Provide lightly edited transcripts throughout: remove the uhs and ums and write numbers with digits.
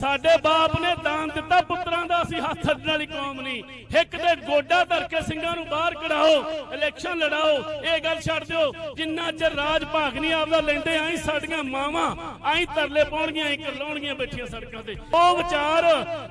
साडे बाप ने दान दिता पुत्रां दा, असीं हत्थ अड्डण वाली कौम नहीं। हिक दे गोडा धर के सिंघां नूं बाहर कढाओ, इलैक्शन लड़ाओ, ये गल छड्ड दिओ। जिन्ना चਿਰ राज भाग नहीं आपदा लैंदे आई साडियां मावां आई तरले पाउणगीਆਂ, आई करलाउणगीਆਂ बैठियां सड़कां ते। ਉਹ विचार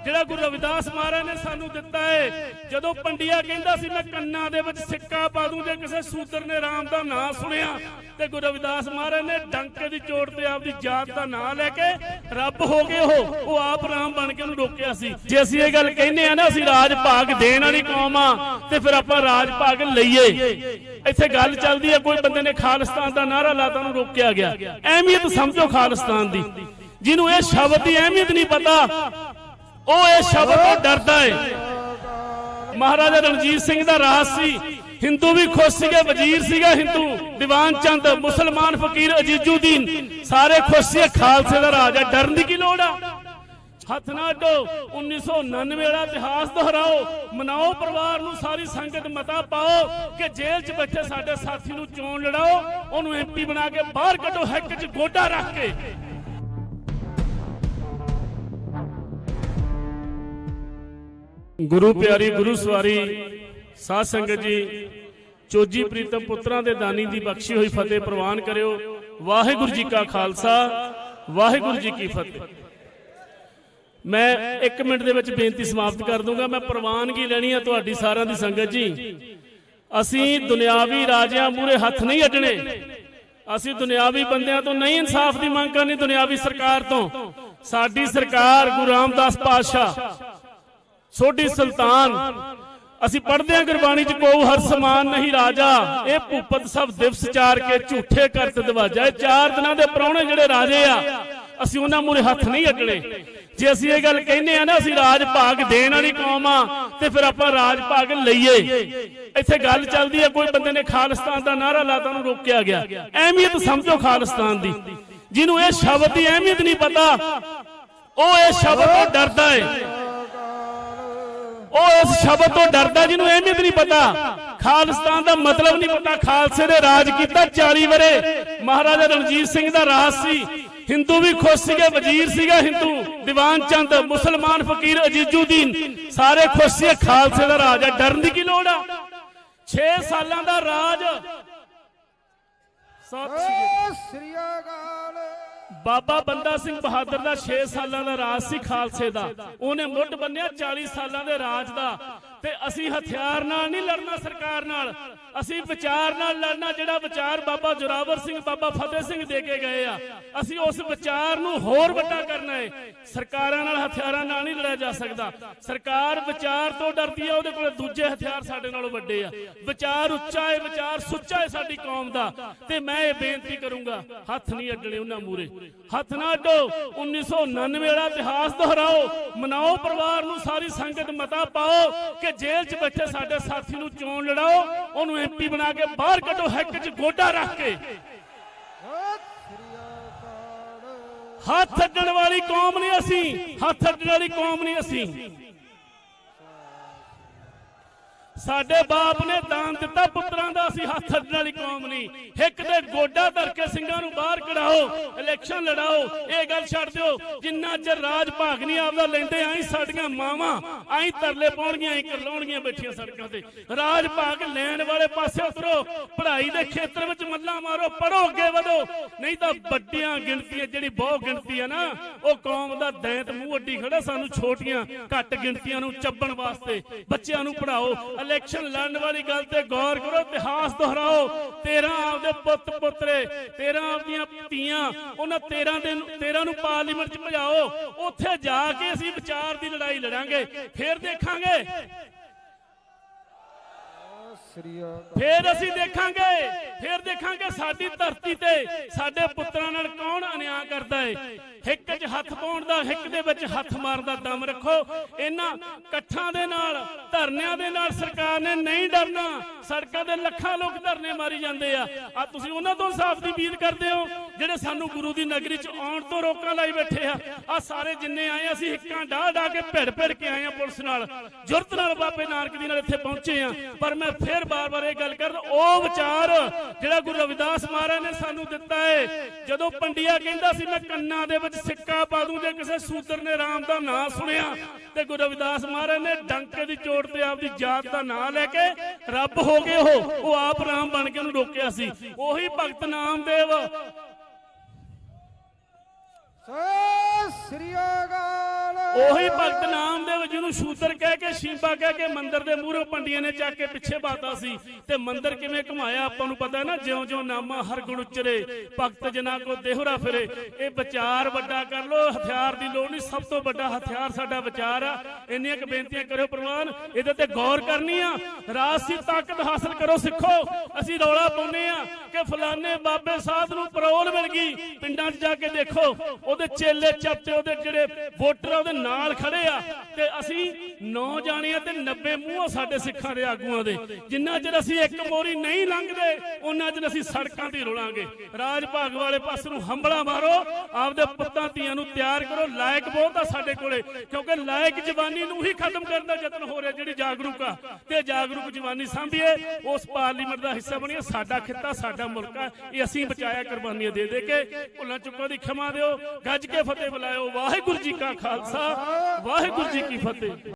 ਜਿਹੜਾ गुरु रविदास महाराज ने सानू दिता है। ਜਦੋਂ पंडिया कहंदा सी मैं ਕੰਨਾਂ ਦੇ ਵਿੱਚ सिक्का पा दूं जे ਕਿਸੇ सूदर ने राम ਦਾ ਨਾਂ सुनिया, ते गुरु रविदास महाराज ने डंके दी चोट ते आपदी जात ਦਾ ਨਾਂ ਲੈ ਕੇ ਰੱਬ हो गए हो आप राम बन के रोकिया सी। जे असीं ये गल कहने आ ना असीं राज भाग देण वाली कौम आ ते फिर आपां राज भाग लईए। इत्थे गल चलदी है, कोई बंदे ने खालिस्तान दा नारा लाता नूं रोकिया गया। अहमियत समझो खालिस्तान दी, जिन्हों ये शब्द की अहमियत नहीं पता वो ये शब्द तो डरदा है। महाराजा रणजीत सिंह दा राज सी, हिंदू भी खुश सीगे, वजीर सीगा हिंदू, दीवान चंद, मुसलमान फकीर अजीजुद्दीन सारे खुश से। खालसे दा राज है, डरन दी की लोड़ आ? हथ ना अड्डो। 1999 वाला इतिहास दोहराओ, मनाओ परिवार नूं, सारी संगत मता पाओ कि जेल च बैठे साडे साथी नूं चोण लड़ाओ, उहनूं एमपी बना के बाहर कड्डो, हिक च गोडा रख के। गुरु प्यारी गुरु सवारी साध संगत जी, चोजी प्रीतम पुत्रां दे दानी दी बख्शी हुई फतेह प्रवान करियो। वाहिगुरू जी का खालसा, वाहिगुरू जी की फतेह। मैं 1 मिनट दे विच बेनती समाप्त कर दूंगा। मैं प्रवानगी लैनी है तुहाडी सारिआं दी संगत जी। असीं दुनियावी राजिआं मूहरे हथ नहीं अड्डणे, असीं दुनियावी बंदिआं तो नहीं इंसाफ की मंग करनी, दुनियावी सरकार तो। साडी सरकार गुरु रामदास पातशाह सोडी सुल्तान, असीं पढ़दे हां गुरबाणी च कोऊ हर समान नहीं राजा, ये भूपत सब दिवस चार के झूठे करत दवाजा। 4 दिनां दे प्राहुणे जिहड़े राजे आ असीं उन्हां मूहरे हथ नहीं अड्डणे। जे असीं ये गल कहने आ ना असीं राज भाग देण वाली कौम आ ते फिर आपां राज भाग लईए। इत्थे गल चलदी है, कोई बंदे ने खालिस्तान दा नारा लाता नूं रोकिया गया। अहमियत समझो खालिस्तान दी, जिन्हों ये शब्द की अहमियत नहीं पता वो ये शब्द तो डरदा है। इस शब्द तो डरदा जिन्हों अहमियत नहीं पता, खालिस्तान का मतलब नहीं पता। खालसे ने राज किया 40 वरे, महाराजा रणजीत सिंह का राज सी, हिंदू भी खुश सीगे, वजीर सीगा हिंदू, दीवान चंद, मुसलमान फकीर अजीजुद्दीन सारे खुश से। खालसे का राज है, डरन की की लोड़ आ? 6 सालों का राज। बाबा बंदा सिंह बहादुर का 6 सालों का राज सी खालसे का, उन्हें मुੱਢ बन्निया 40 सालों के राज का। ते असीं हथियार नाल नहीं लड़ना सरकार नाल, असीं विचार नाल लड़ना। जिहड़ा विचार बाबा जोरावर सिंह, बाबा फतेह सिंह दे के गए आ, असीं उस विचार नूं होर वड्डा करना है। सरकारां नाल हथियारां नाल नहीं लड़िया जा सकदा। सरकार विचार तो डरदी है, उहदे कोल दूजे हथियार साडे नालों वड्डे आ। विचार उच्चा है, विचार सुच्चा है साडी कौम दा। ते मैं ये बेनती करूंगा, हथ नहीं अड्डणे उन्हां मूहरे, हथ ना अड्डो। 1999 वाला इतिहास दोहराओ, मनाओ परिवार नूं, सारी संगत मता पाओ कि जेल च बैठे साडे साथी नूं चोण लड़ाओ, उहनूं एमपी बना के बाहर कड्डो, हिक च गोडा रख के। हथ अड्डण वाली कौम नहीं असीं, हथ अड्डण वाली कौम नहीं असीं। साडे बाप ने दान दिता पुत्रां दा, असीं हथ अड्डण वाली कौम नहीं। हिक दे गोडा धर के सिंघां नूं बाहर कढाओ, इलैक्शन लड़ाओ, ये गल छड्ड दिओ। जिन्ना चਿਰ राज भाग नहीं आपदा लैंदे आई साडियां मावां आई तरले पाउणगीਆਂ, आई करलाउणगीਆਂ बैठियां सड़कां ते। राज भाग लैण वाले पासे उतरो, पढ़ाई के खेतर विच मल्लां मारो, पढ़ो, अगे वधो। नहीं तां वड्डियां गिणतियां जिहड़ी बहुत गिणती है ना, वो कौम दा दैंत मूंह अड्डी खड़ा। सानूं छोटियां घट गिणतियां नूं चब्बण वास्ते बच्चिआं नूं पढ़ाओ। इलैक्शन लड़न वाली गल ते गौर करो, इतिहास दोहराओ। 13 आपदे पुत पुत्रे, 13 आपदियां धीआं, उन्हां 13 नूं पार्लीमेंट च भजाओ। उत्थे जाके असीं विचार दी लड़ाई लड़ांगे, फिर देखांगे, फिर असीं देखांगे, फिर देखांगे साडी धरती ते साडे पुत्रां नाल कौन अन्याय करदा है। हिक च हथ पाउण दा, हिक दे विच हथ मारन दा दम रखो। इन्हां कट्ठां दे नाल, धरनिआं दे नाल सरकार ने नहीं डरना। सड़कां ते लखां लोग धरने मारी जांदे आ। तुसीं उन्हां तों इंसाफ दी उम्मीद करदे हो जिहड़े सानूं गुरु दी नगरी च आउण तो रोकां लाई बैठे आ। सारे जिन्ने आए असीं हिक्कां ढा के भिड़ के आए आ, पुलिस नाल जुरत नाल बाबे नानक दी नाल इत्थे पहुंचे आ। पर मैं फिर बार-बार ये गल कर, ओ विचार जिहड़ा गुरु रविदास महाराज ने सानूं दित्ता है। जदों पंडिया कहंदा सी मैं ਕੰਨਾਂ ਦੇ ਵਿੱਚ ਸਿੱਕਾ ਪਾ ਦੂੰ ਜੇ ਕਿਸੇ ਸੂਦਰ ਨੇ ਰਾਮ ਦਾ ਨਾਂ ਸੁਣਿਆ ਤੇ ਗੁਰੂ ਰਵਿਦਾਸ ਮਹਾਰਾਜ ਨੇ ਡੰਕੇ ਦੀ ਚੋਟ ਤੇ ਆਪਦੀ ਜਾਤ ਦਾ ਨਾਂ ਲੈ ਕੇ ਰੱਬ ਹੋ ਗਏ ਉਹ ਆਪ ਰਾਮ ਬਣ ਕੇ ਉਹਨੂੰ ਰੋਕਿਆ ਸੀ। ਉਹੀ ਭਗਤ ਨਾਮਦੇਵ ਉਹੀ ਭਗਤ ਨਾਮਦੇਵ ਜਿਹਨੂੰ ਸ਼ੂਦਰ ਕਹਿ ਕੇ ਸ਼ੀਬਾ ਕਹਿ ਕੇ ਮੰਦਿਰ ਦੇ ਮੂਹਰੇ ਪੰਡੀਆਂ ਨੇ ਚੱਕ ਕੇ ਪਿੱਛੇ ਬਾਤਾ ਸੀ ਤੇ ਮੰਦਿਰ ਕਿਵੇਂ ਘੁਮਾਇਆ ਆਪਾਂ ਨੂੰ ਪਤਾ ਨਾ। ਜਿਉਂ ਜਿਉਂ ਨਾਮਾ ਹਰ ਗੁਣ ਉਚਰੇ ਭਗਤ ਜਨਾ ਕੋ ਦੇਹੁਰਾ ਫਿਰੇ। ਇਹ ਵਿਚਾਰ ਵੱਡਾ ਕਰ ਲੋ, ਹਥਿਆਰ ਦੀ ਲੋੜ ਨਹੀਂ, ਸਭ ਤੋਂ ਵੱਡਾ ਹਥਿਆਰ ਸਾਡਾ ਵਿਚਾਰ ਆ। ਇੰਨੀਆਂ ਕੁ ਬੇਨਤੀਆਂ ਕਰਿਓ ਪ੍ਰਵਾਨ, ਇਹਦੇ ਤੇ ਗੌਰ ਕਰਨੀ ਆ। ਰਾਜਸੀ ਤਾਕਤ ਹਾਸਲ ਕਰੋ ਸਿੱਖੋ। ਅਸੀਂ ਰੌਲਾ ਪਾਉਂਦੇ ਆ ਕਿ ਫਲਾਣੇ ਬਾਬੇ ਸਾਧ ਨੂੰ ਪਰੋਲ ਮਿਲ ਗਈ, ਪਿੰਡਾਂ 'ਚ ਜਾ ਕੇ ਦੇਖੋ ਉਹਦੇ ਚੇਲੇ ਚੱਪਤੇ ਉਹਦੇ ਜਿਹੜੇ ਵੋਟਰ ਉਹਦੇ ਨਾਲ ਖੜੇ ਆ ਤੇ ਅਸੀਂ 9 ਜਾਣੇ ਆ ਤੇ 90 ਮੂੰਹ ਸਾਡੇ ਸਿੱਖਾਂ ਦੇ ਆਗੂਆਂ ਦੇ। ਜਿੰਨਾ ਚਿਰ ਅਸੀਂ ਇੱਕ ਮੋਰੀ ਨਹੀਂ ਲੰਘਦੇ ਉਹਨਾਂ ਚਿਰ ਅਸੀਂ ਸੜਕਾਂ ਤੇ ਰੁਲਾਂਗੇ। ਰਾਜ ਭਾਗ ਵਾਲੇ ਪਾਸੇ ਨੂੰ ਹੰਬਲਾ ਮਾਰੋ, ਆਪਦੇ ਪੁੱਤਾਂ ਧੀਆਂ ਨੂੰ ਤਿਆਰ ਕਰੋ। ਲਾਇਕ ਬਹੁਤ ਆ ਸਾਡੇ ਕੋਲੇ, ਕਿਉਂਕਿ ਲਾਇਕ ਜਵਾਨੀ ਨੂੰ ਹੀ ਖਤਮ ਕਰਨ ਦਾ ਯਤਨ ਹੋ ਰਿਹਾ ਜਿਹੜੀ ਜਾਗਰੂਕ ਆ। ਤੇ ਜਾਗਰੂਕ ਜਵਾਨੀ ਸਾਂਭੀਏ, ਉਸ ਪਾਰਲੀਮੈਂਟ ਦਾ ਹਿੱਸਾ ਬਣੀਏ। ਸਾਡਾ ਖਿੱਤਾ ਸਾਡਾ ਮੁਲਕ ਆ, ਇਹ ਅਸੀਂ ਬਚਾਇਆ ਕੁਰਬਾਨੀਆਂ ਦੇ ਦੇ ਕੇ। ਭੁੱਲਾਂ ਚੁੱਕਾਂ ਦੀ ਖਿਮਾ ਦਿਓ, ਗੱਜ ਕੇ ਫਤਿਹ ਬੁਲਾਇਓ। ਵਾਹਿਗੁਰੂ ਜੀ ਕਾ ਖਾਲਸਾ, ਵਾਹਿਗੁਰੂ ਜੀ ਕੀ ਫਤਿਹ।